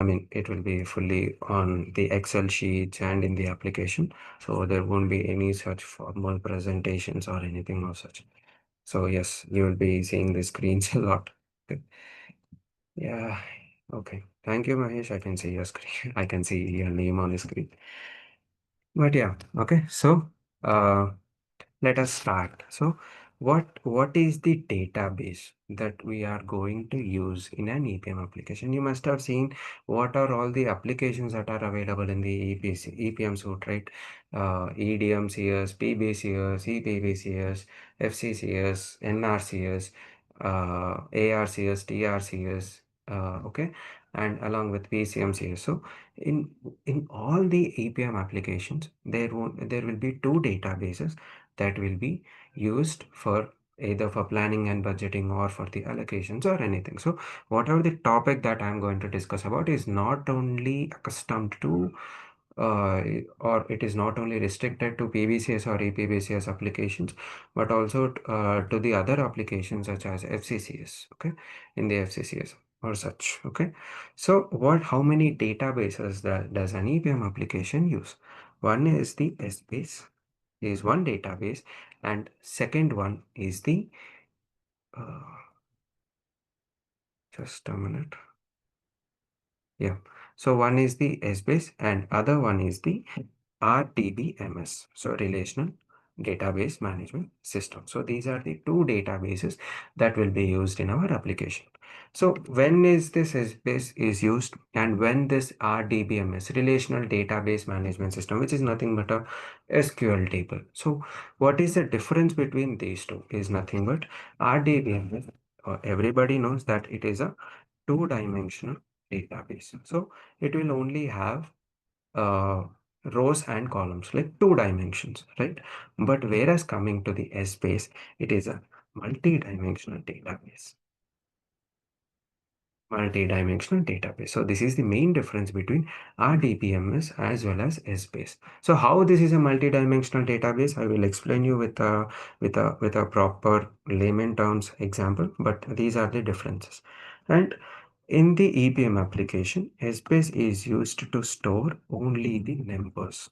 I mean, it will be fully on the Excel sheets and in the application. So there won't be any such formal presentations or anything of such. So yes, you will be seeing the screens a lot. Good. Yeah. Okay. Thank you, Mahesh. I can see your screen. I can see your name on the screen. But yeah. Okay. So, uh, let us start. So, what is the database that we are going to use in an EPM application? You must have seen what are all the applications that are available in the EPM suite, right? EDMCS, PBCS, EPBCS, FCCS, NRCS, ARCS, TRCS, okay, and along with PCMCS. So, in in all the EPM applications, there will be two databases that will be used for either for planning and budgeting or for the allocations or anything. So whatever the topic that I'm going to discuss about is not only accustomed to or it is not only restricted to PBCS or EPBCS applications, but also to the other applications such as FCCS, okay, in the FCCS or such, okay. So how many databases that does an EPM application use? One is the Essbase, is one database, and second one is the uh, just a minute. Yeah. So one is the Essbase and other one is the RDBMS. So relational database management system. So these are the two databases that will be used in our application. So when is this Essbase is used and when this RDBMS, relational database management system, which is nothing but a SQL table. So what is the difference between these two is nothing but RDBMS. Everybody knows that it is a two-dimensional database. So it will only have uh, rows and columns, like two dimensions, right? But whereas coming to the Essbase, it is a multi-dimensional database. Multi-dimensional database. So this is the main difference between RDBMS as well as Essbase. So how this is a multi-dimensional database, I will explain you with a proper layman terms example, but these are the differences. And in the EPM application, Essbase is used to store only numbers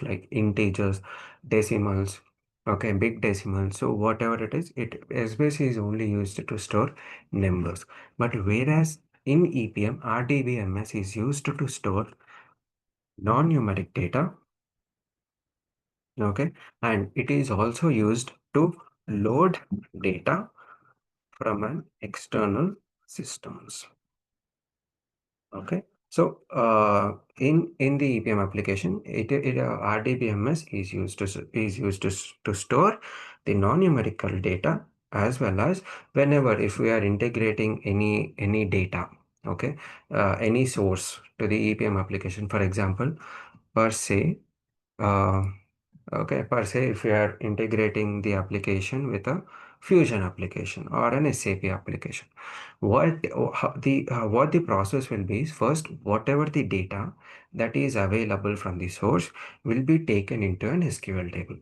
like integers, decimals, okay, big decimals. So whatever it is, Essbase is only used to store numbers. But whereas in EPM, RDBMS is used to store non-numeric data, okay, and it is also used to load data from an external systems. Okay. So in the EPM application, RDBMS is used to store the non-numerical data as well as whenever if we are integrating any data, okay, any source to the EPM application, for example, per se, uh, okay, per se, if we are integrating the application with a Fusion application or an SAP application, what the process will be is first, whatever the data that is available from the source will be taken into an SQL table.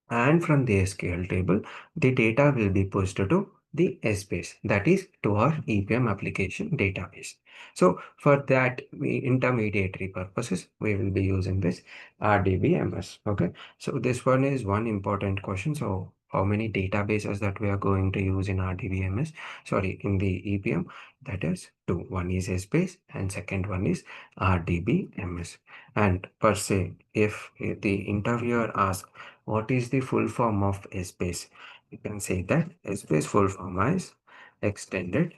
And from the SQL table, the data will be pushed to the Essbase, that is to our EPM application database. So for that intermediary purposes, we will be using this RDBMS. Okay. So this one is one important question. So how many databases that we are going to use in RDBMS? Sorry, in the EPM, that is two. One is Essbase and second one is RDBMS. And per se, if the interviewer asks, what is the full form of Essbase? You can say that Essbase full form is Extended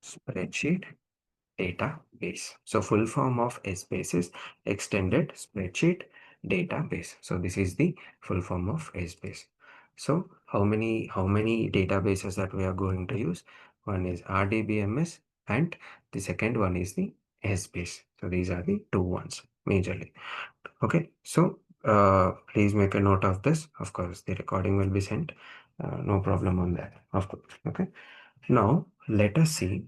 Spreadsheet Database. So full form of Essbase is Extended Spreadsheet Database. So this is the full form of Essbase. So how many databases that we are going to use? One is RDBMS and the second one is the Essbase. So these are the two ones majorly. Okay, so please make a note of this. Of course, the recording will be sent. No problem on that. Of course. Okay. Now let us see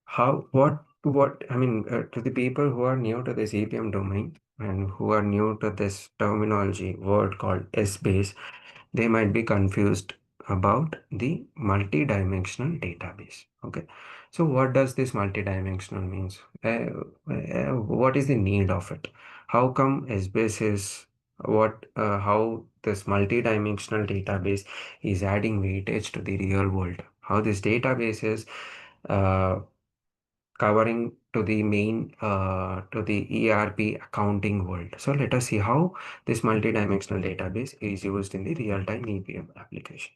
how what I mean to the people who are new to this EPM domain and who are new to this terminology word called Essbase, they might be confused about the multi-dimensional database. Okay. So what does this multidimensional means? What is the need of it? How come Essbase is how this multidimensional database is adding weightage to the real world? How this database is uh, covering to the main to the ERP accounting world. So let us see how this multidimensional database is used in the real-time EPM application.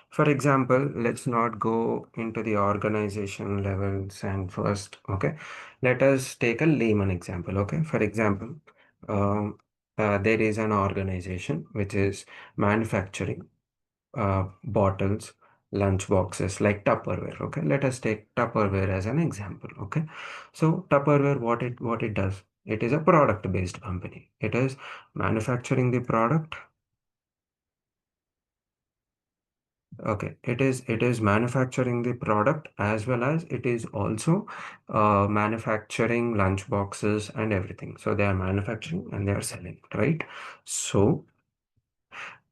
For example, let's not go into the organization levels and first, okay, let us take a layman example. Okay, for example, um, there is an organization which is manufacturing bottles, lunch boxes like Tupperware. Okay, let us take Tupperware as an example. Okay, so Tupperware, what it does? It is a product-based company. It is manufacturing the product. Okay, it is manufacturing the product as well as it is also manufacturing lunch boxes and everything. So they are manufacturing and they are selling, right? So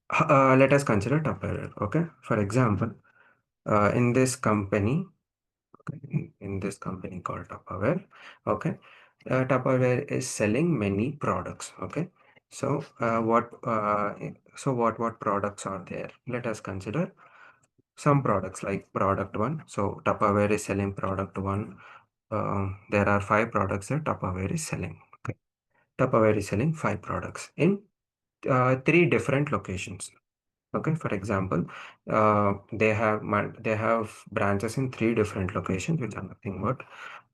let us consider Tupperware. Okay, for example, in this company, in this company called Tupperware. Okay, Tupperware is selling many products. Okay, so what products are there? Let us consider some products like product one. So Tupperware is selling product one. There are five products that Tupperware is selling. Okay, Tupperware is selling five products in three different locations. Okay, for example, they have branches in three different locations, which are nothing but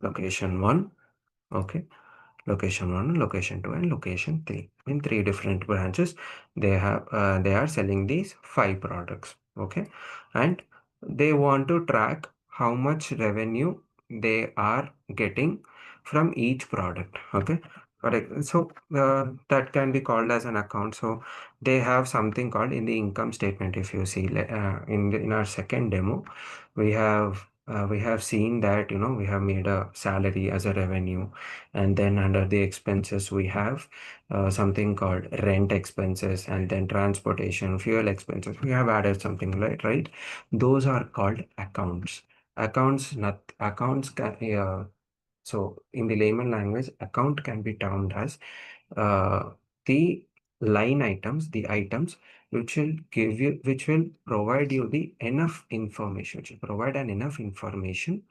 location one, okay, location one, location two, and location three. In three different branches, they are selling these five products. Okay, and they want to track how much revenue they are getting from each product. Okay, correct. So that can be called as an account. So they have something called in the income statement. If you see in our second demo, we have seen that we have made a salary as a revenue, and then under the expenses we have something called rent expenses, and then transportation, fuel expenses. We have added something, right? Those are called accounts. Accounts can so in the layman language, account can be termed as uh, the line items, the items which will provide you the enough information, which will provide an enough information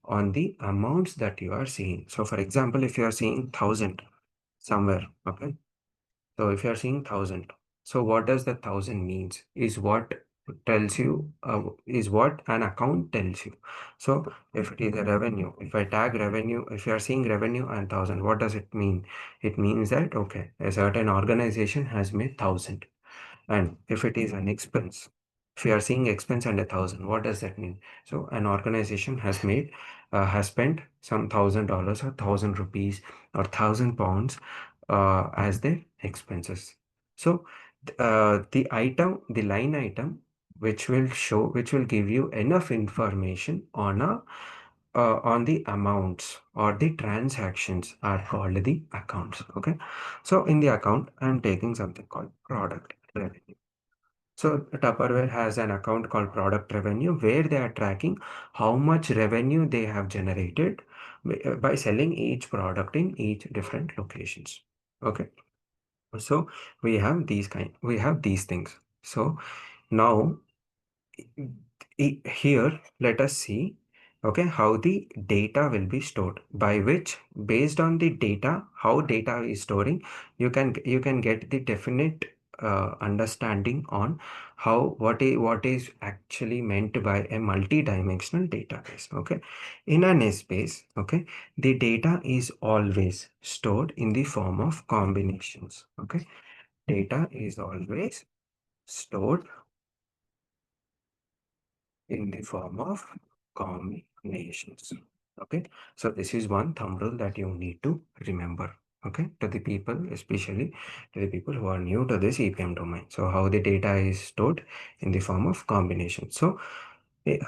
on the amounts that you are seeing. So for example, if you are seeing 1,000 somewhere, okay, so if you are seeing 1,000, so what does the 1,000 means is what tells you is what an account tells you. So if it is a revenue, if I tag revenue, if you are seeing revenue and 1,000, what does it mean? It means that okay, a certain organization has made 1,000. And if it is an expense, if you are seeing expense and 1,000, what does that mean? So an organization has spent some $1,000 or 1,000 rupees or 1,000 pounds as their expenses. So the line item, which will give you enough information on the amounts or the transactions are called the accounts. Okay, so in the account, I'm taking something called product revenue. So Tupperware has an account called product revenue where they are tracking how much revenue they have generated by selling each product in each different locations. Okay, so we have these things. So now here let us see, okay, how the data will be stored, by which based on the data, how data is storing, you can get the definite understanding on what is actually meant by a multi-dimensional database. Okay, in an Essbase, okay, the data is always stored in the form of combinations. Okay, data is always stored in the form of combinations. Okay, so this is one thumb rule that you need to remember. Okay, to the people, especially to the people who are new to this EPM domain. So how the data is stored in the form of combination. So eh,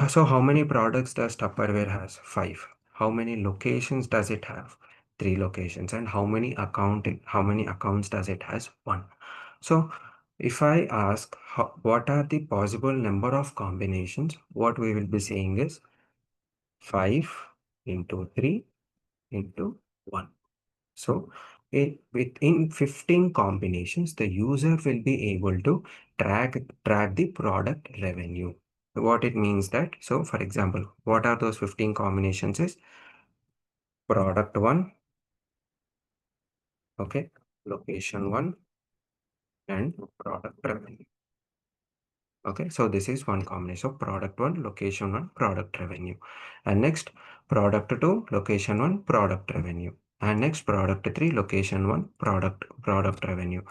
so how many products does Tupperware has? Five. How many locations does it have? Three locations. And how many accounts does it has? One. So if I ask what are the possible number of combinations, what we will be saying is 5 into 3 into 1. So within 15 combinations, the user will be able to track the product revenue. What it means that, so for example, what are those 15 combinations is product 1, okay, location 1, and product revenue. Okay, so this is one combination of product 1, location 1, product revenue. And next, product 2, location 1, product revenue. And next, product 3, location 1, product revenue.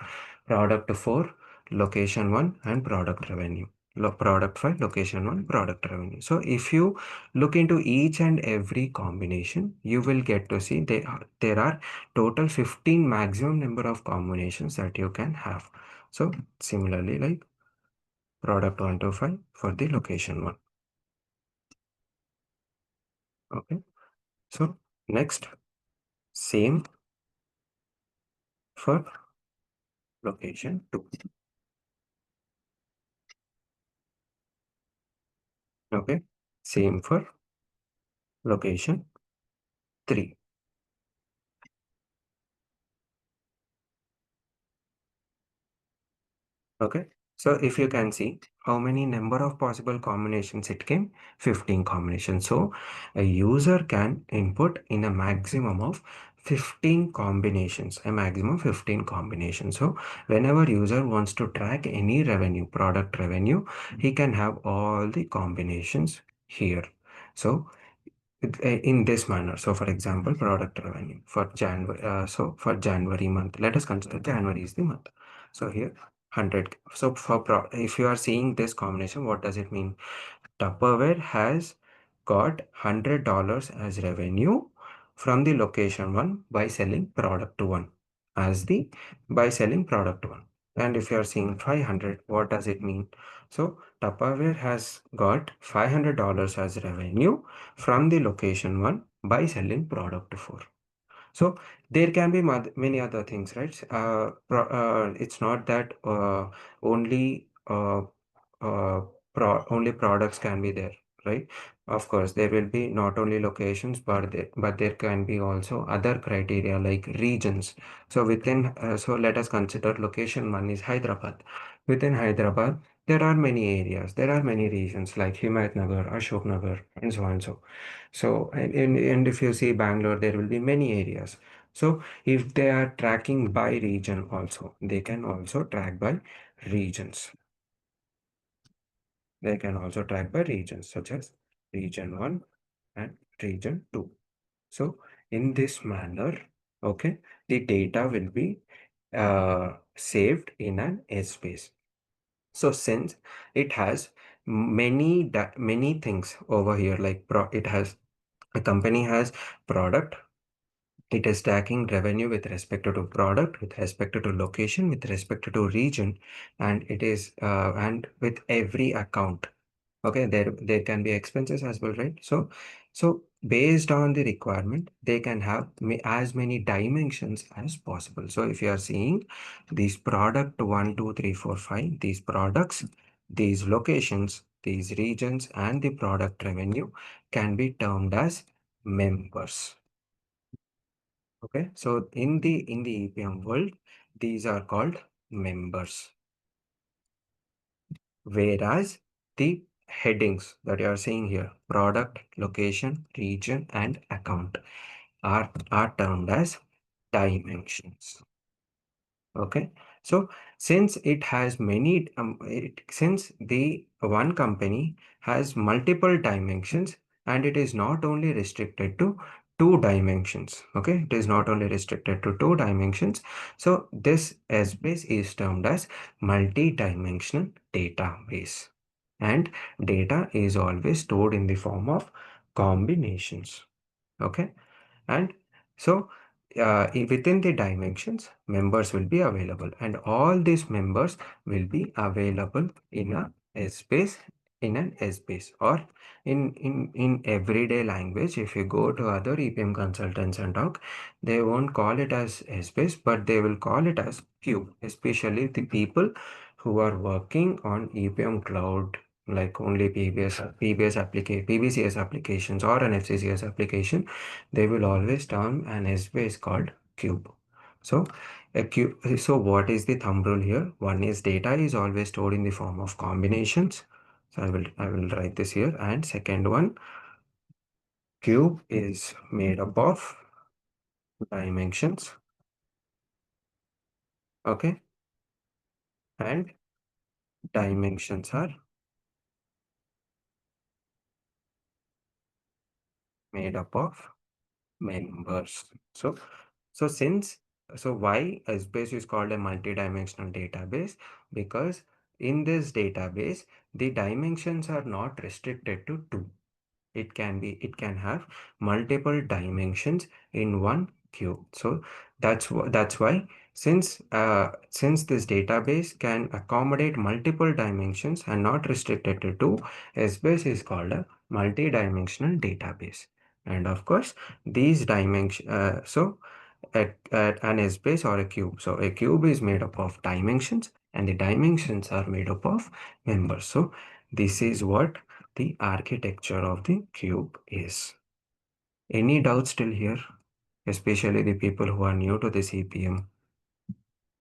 Product 4, location 1, and product revenue. Product 5, location 1, product revenue. So if you look into each and every combination, you will get to see there are total 15 maximum number of combinations that you can have. So similarly, like product 1 to 5 for the location 1. Okay. So next, same for location 2. Okay. Same for location 3. Okay. So if you can see how many number of possible combinations it came, 15 combinations. So a user can input in a maximum of 15 combinations, a maximum 15 combinations. So whenever user wants to track any revenue, product revenue, he can have all the combinations here. So in this manner. So for example, product revenue for January. So for January month, let us consider January is the month. So here 100. So if you are seeing this combination, what does it mean? Tupperware has got $100 as revenue from the location 1 by selling product 1 as the by selling product 1. And if you are seeing 500, what does it mean? So Tupperware has got $500 as revenue from the location 1 by selling product 4. So there can be many other things, right? It's not that only uh, only products can be there, right? Of course, there will be not only locations, but there can be also other criteria like regions. So so let us consider location one is Hyderabad. Within Hyderabad, there are many areas, there are many regions like Himayat Nagar, Ashok Nagar, and so on and so. So, and if you see Bangalore, there will be many areas. So, if they are tracking by region also, they can also track by regions. They can also track by regions such as region 1 and region 2. So in this manner, okay, the data will be saved in an Essbase. So since it has many things over here, like it has a company has product, it is tracking revenue with respect to product, with respect to location, with respect to region, and it is and with every account. Okay, there can be expenses as well, right? So based on the requirement, they can have as many dimensions as possible. So if you are seeing these product 1, 2, 3, 4, 5, these products, these locations, these regions, and the product revenue can be termed as members. Okay, so in the EPM world, these are called members. Whereas the headings that you are seeing here, product, location, region, and account are termed as dimensions. Okay, so since it has many, since the one company has multiple dimensions and it is not only restricted to two dimensions. Okay, it is not only restricted to two dimensions. So this Essbase is termed as multi-dimensional database, and data is always stored in the form of combinations. Okay, and so within the dimensions, members will be available, and all these members will be available in a Essbase, in an Essbase, or in everyday language. If you go to other EPM consultants and talk, they won't call it as Essbase, but they will call it as Cube, especially the people who are working on EPM cloud like only PBCS applications or an FCCS application, they will always term an Essbase called cube. So a cube. So what is the thumb rule here? One is data is always stored in the form of combinations. So I will write this here. And second one, cube is made up of dimensions. Okay, and dimensions are made up of members. So why Essbase is called a multi-dimensional database? Because in this database, the dimensions are not restricted to two. It can have multiple dimensions in one cube. So that's why since this database can accommodate multiple dimensions and not restricted to two, Essbase is called a multi-dimensional database. And of course, these dimensions. At an Essbase or a cube. So a cube is made up of dimensions, and the dimensions are made up of members. So this is what the architecture of the cube is. Any doubts still here? Especially the people who are new to this EPM.